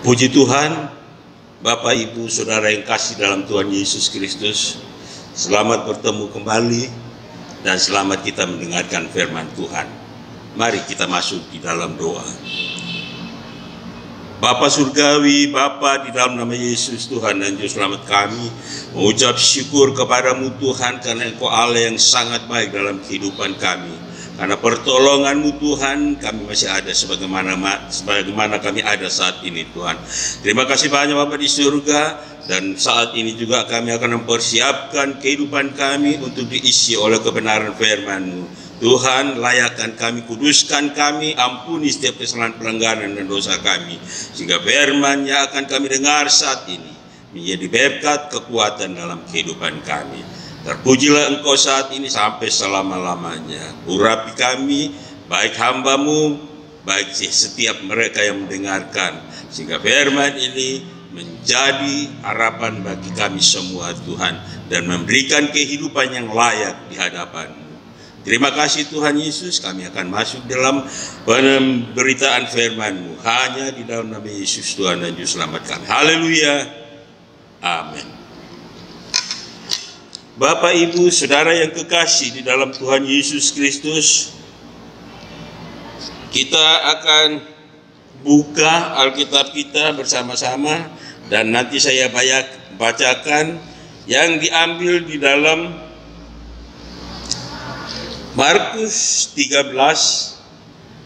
Puji Tuhan, Bapak, Ibu, Saudara yang kasih dalam Tuhan Yesus Kristus. Selamat bertemu kembali dan selamat kita mendengarkan firman Tuhan. Mari kita masuk di dalam doa. Bapa Surgawi, Bapa, di dalam nama Yesus Tuhan dan Juru Selamat kami mengucap syukur kepadamu Tuhan, karena Engkau Allah yang sangat baik dalam kehidupan kami. Karena pertolongan-Mu Tuhan, kami masih ada sebagaimana kami ada saat ini Tuhan. Terima kasih banyak Bapa di surga, dan saat ini juga kami akan mempersiapkan kehidupan kami untuk diisi oleh kebenaran firman-Mu. Tuhan, layakkan kami, kuduskan kami, ampuni setiap kesalahan, pelanggaran dan dosa kami, sehingga firman yang akan kami dengar saat ini menjadi berkat kekuatan dalam kehidupan kami. Terpujilah Engkau saat ini sampai selama-lamanya. Urapi kami, baik hamba-Mu, baik setiap mereka yang mendengarkan, sehingga firman ini menjadi harapan bagi kami semua Tuhan, dan memberikan kehidupan yang layak di hadapan-Mu. Terima kasih Tuhan Yesus, kami akan masuk dalam pemberitaan firman-Mu hanya di dalam nama Yesus Tuhan dan Juru Selamat kami. Haleluya. Amin. Bapak, Ibu, Saudara yang kekasih di dalam Tuhan Yesus Kristus, kita akan buka Alkitab kita bersama-sama, dan nanti saya bacakan yang diambil di dalam Markus 13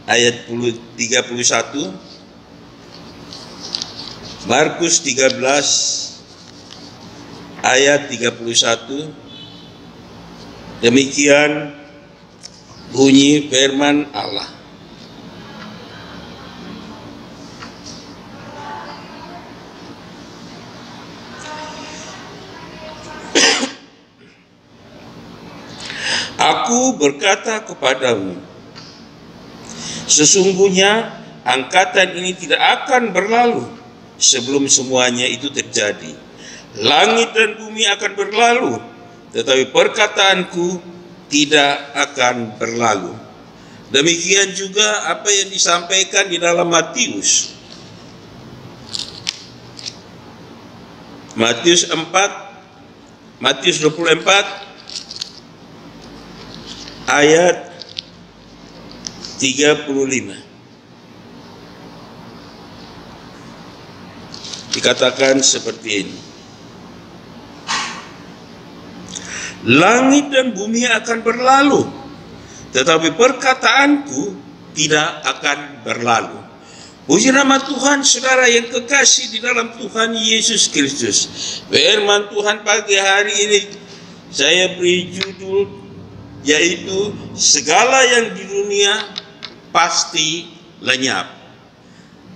ayat 31. Markus 13 ayat 31. Demikian bunyi firman Allah. Aku berkata kepadamu, sesungguhnya angkatan ini tidak akan berlalu sebelum semuanya itu terjadi. Langit dan bumi akan berlalu, tetapi perkataanku tidak akan berlalu. Demikian juga apa yang disampaikan di dalam Matius 24 ayat 35. Dikatakan seperti ini. Langit dan bumi akan berlalu, tetapi perkataanku tidak akan berlalu. Puji nama Tuhan, saudara yang kekasih di dalam Tuhan Yesus Kristus. Firman Tuhan pagi hari ini saya beri judul, yaitu segala yang di dunia pasti lenyap.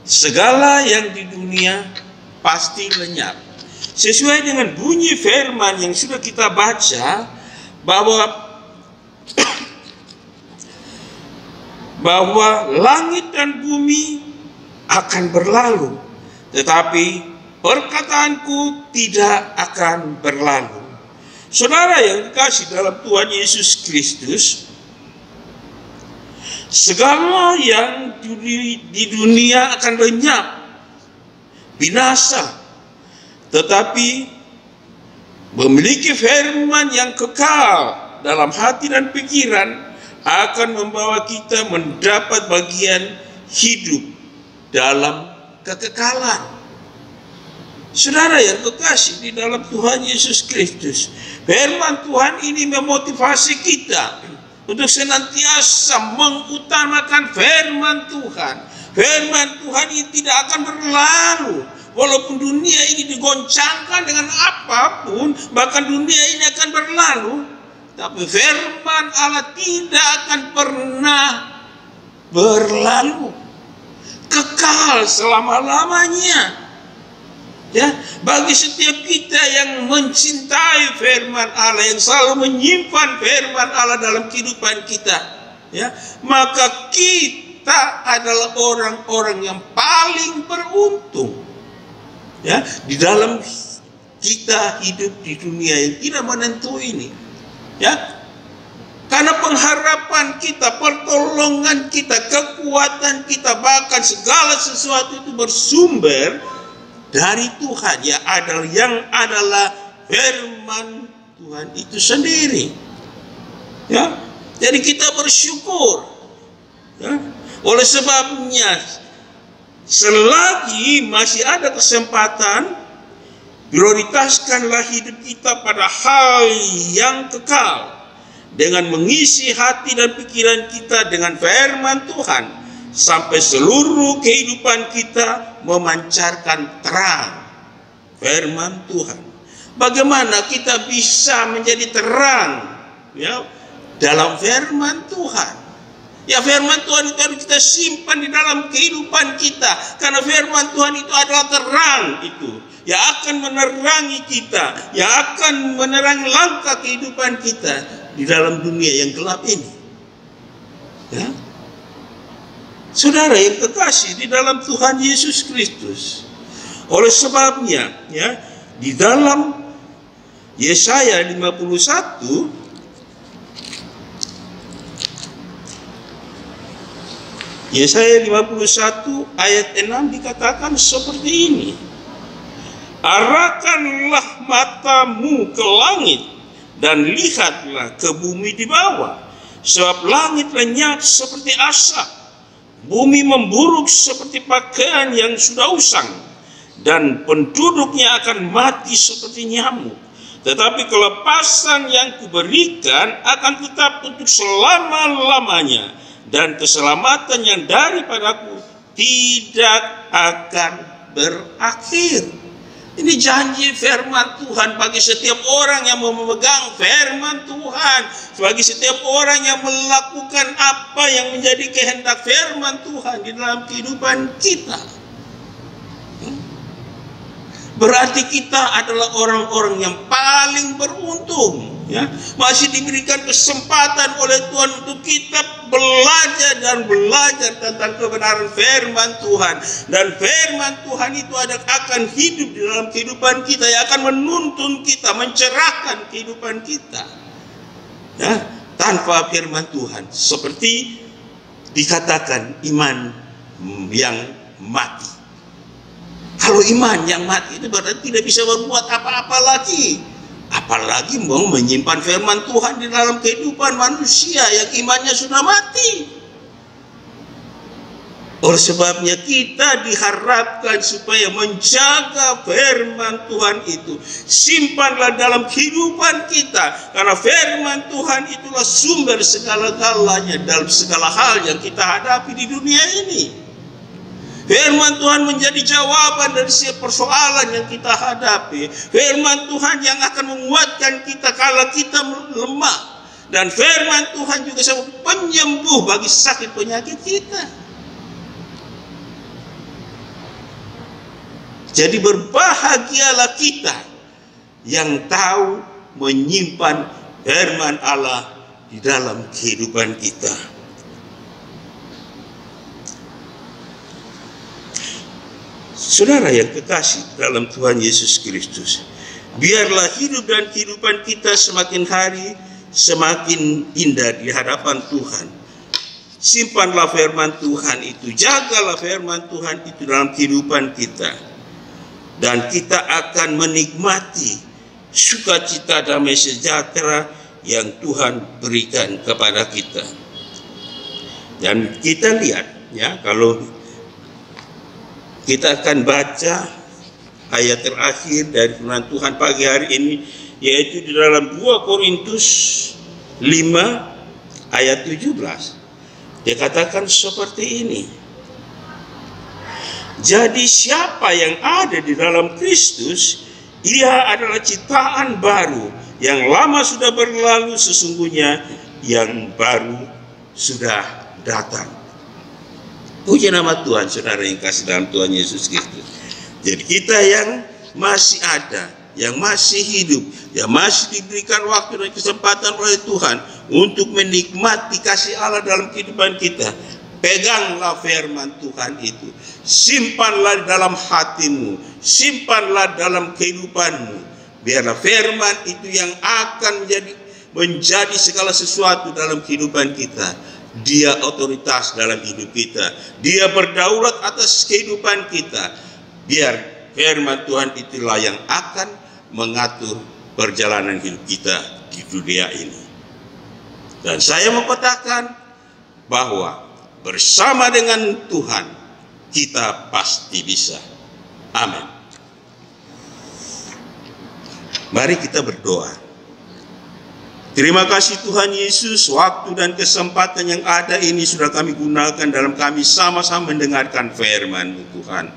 Segala yang di dunia pasti lenyap. Sesuai dengan bunyi firman yang sudah kita baca, bahwa langit dan bumi akan berlalu, tetapi perkataanku tidak akan berlalu. Saudara yang dikasih dalam Tuhan Yesus Kristus, segala yang di dunia akan lenyap, binasa, tetapi memiliki firman yang kekal dalam hati dan pikiran akan membawa kita mendapat bagian hidup dalam kekekalan. Saudara yang kekasih di dalam Tuhan Yesus Kristus, firman Tuhan ini memotivasi kita untuk senantiasa mengutamakan firman Tuhan. Firman Tuhan ini tidak akan berlalu. Walaupun dunia ini digoncangkan dengan apapun, bahkan dunia ini akan berlalu, tapi firman Allah tidak akan pernah berlalu, kekal selama-lamanya. Ya, bagi setiap kita yang mencintai firman Allah, yang selalu menyimpan firman Allah dalam kehidupan kita, ya, maka kita adalah orang-orang yang paling beruntung. Ya, di dalam kita hidup di dunia yang tidak menentu ini, ya, Karena pengharapan kita, pertolongan kita, kekuatan kita, bahkan segala sesuatu itu bersumber dari Tuhan, yang adalah firman Tuhan itu sendiri. Ya, jadi kita bersyukur. Ya, oleh sebabnya, selagi masih ada kesempatan, prioritaskanlah hidup kita pada hal yang kekal, dengan mengisi hati dan pikiran kita dengan firman Tuhan, sampai seluruh kehidupan kita memancarkan terang firman Tuhan. Bagaimana kita bisa menjadi terang, ya, dalam firman Tuhan? Ya, firman Tuhan itu harus kita simpan di dalam kehidupan kita, karena firman Tuhan itu adalah terang itu yang akan menerangi kita, yang akan menerangi langkah kehidupan kita di dalam dunia yang gelap ini. Ya, saudara yang terkasih di dalam Tuhan Yesus Kristus, oleh sebabnya, ya, di dalam Yesaya 51 ayat 6 dikatakan seperti ini. Arahkanlah matamu ke langit dan lihatlah ke bumi di bawah, sebab langit lenyap seperti asap, bumi memburuk seperti pakaian yang sudah usang, dan penduduknya akan mati seperti nyamuk. Tetapi kelepasan yang kuberikan akan tetap untuk selama-lamanya, dan keselamatan yang daripadaku tidak akan berakhir. Ini janji firman Tuhan bagi setiap orang yang memegang firman Tuhan, bagi setiap orang yang melakukan apa yang menjadi kehendak firman Tuhan di dalam kehidupan kita. Berarti kita adalah orang-orang yang paling beruntung, ya, masih diberikan kesempatan oleh Tuhan untuk kita belajar tentang kebenaran firman Tuhan, dan firman Tuhan itu akan hidup di dalam kehidupan kita, yang akan menuntun kita, mencerahkan kehidupan kita. Ya, tanpa firman Tuhan, seperti dikatakan, iman yang mati. Kalau iman yang mati itu berarti tidak bisa berbuat apa-apa lagi, apalagi mau menyimpan firman Tuhan di dalam kehidupan manusia yang imannya sudah mati. Oleh sebabnya kita diharapkan supaya menjaga firman Tuhan itu, simpanlah dalam kehidupan kita, karena firman Tuhan itulah sumber segala-galanya dalam segala hal yang kita hadapi di dunia ini. Firman Tuhan menjadi jawaban dari setiap persoalan yang kita hadapi. Firman Tuhan yang akan menguatkan kita kala kita lemah. Dan firman Tuhan juga sebagai penyembuh bagi sakit penyakit kita. Jadi berbahagialah kita yang tahu menyimpan firman Allah di dalam kehidupan kita. Saudara yang kekasih dalam Tuhan Yesus Kristus, biarlah hidup dan kehidupan kita semakin hari semakin indah di hadapan Tuhan. Simpanlah firman Tuhan itu, jagalah firman Tuhan itu dalam kehidupan kita, dan kita akan menikmati sukacita damai sejahtera yang Tuhan berikan kepada kita. Dan kita lihat, ya, kalau kita akan baca ayat terakhir dari firman Tuhan pagi hari ini, yaitu di dalam 2 Korintus 5 ayat 17. Dia katakan seperti ini. Jadi siapa yang ada di dalam Kristus, ia adalah ciptaan baru, yang lama sudah berlalu, sesungguhnya yang baru sudah datang. Puji nama Tuhan, saudara yang kasih dalam Tuhan Yesus Kristus. Jadi kita yang masih ada, yang masih hidup, yang masih diberikan waktu dan kesempatan oleh Tuhan untuk menikmati kasih Allah dalam kehidupan kita, peganglah firman Tuhan itu, simpanlah dalam hatimu, simpanlah dalam kehidupanmu. Biarlah firman itu yang akan menjadi menjadi segala sesuatu dalam kehidupan kita. Dia otoritas dalam hidup kita. Dia berdaulat atas kehidupan kita. Biar firman Tuhan itulah yang akan mengatur perjalanan hidup kita di dunia ini. Dan saya mau katakan bahwa bersama dengan Tuhan kita pasti bisa. Amin. Mari kita berdoa. Terima kasih Tuhan Yesus, waktu dan kesempatan yang ada ini sudah kami gunakan dalam kami sama-sama mendengarkan firman-Mu Tuhan.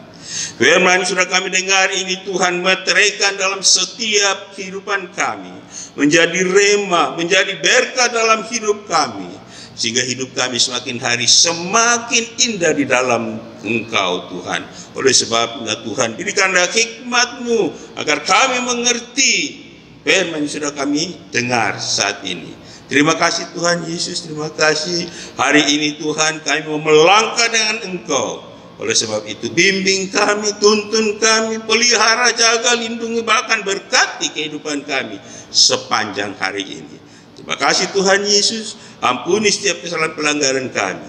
Firman sudah kami dengar ini Tuhan meteraikan dalam setiap kehidupan kami, menjadi rema, menjadi berkat dalam hidup kami, sehingga hidup kami semakin hari semakin indah di dalam Engkau Tuhan. Oleh sebabnya Tuhan, berikanlah hikmat-Mu agar kami mengerti firman yang sudah kami dengar saat ini. Terima kasih Tuhan Yesus, terima kasih. Hari ini Tuhan kami mau melangkah dengan Engkau. Oleh sebab itu bimbing kami, tuntun kami, pelihara, jaga, lindungi, bahkan berkati kehidupan kami sepanjang hari ini. Terima kasih Tuhan Yesus, ampuni setiap kesalahan pelanggaran kami.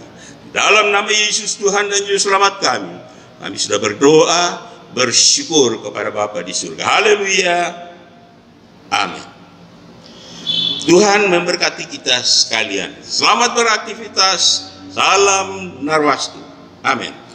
Dalam nama Yesus Tuhan dan Juru Selamat kami sudah berdoa, bersyukur kepada Bapa di surga. Haleluya. Amin. Tuhan memberkati kita sekalian. Selamat beraktivitas. Salam Narwastu. Amin.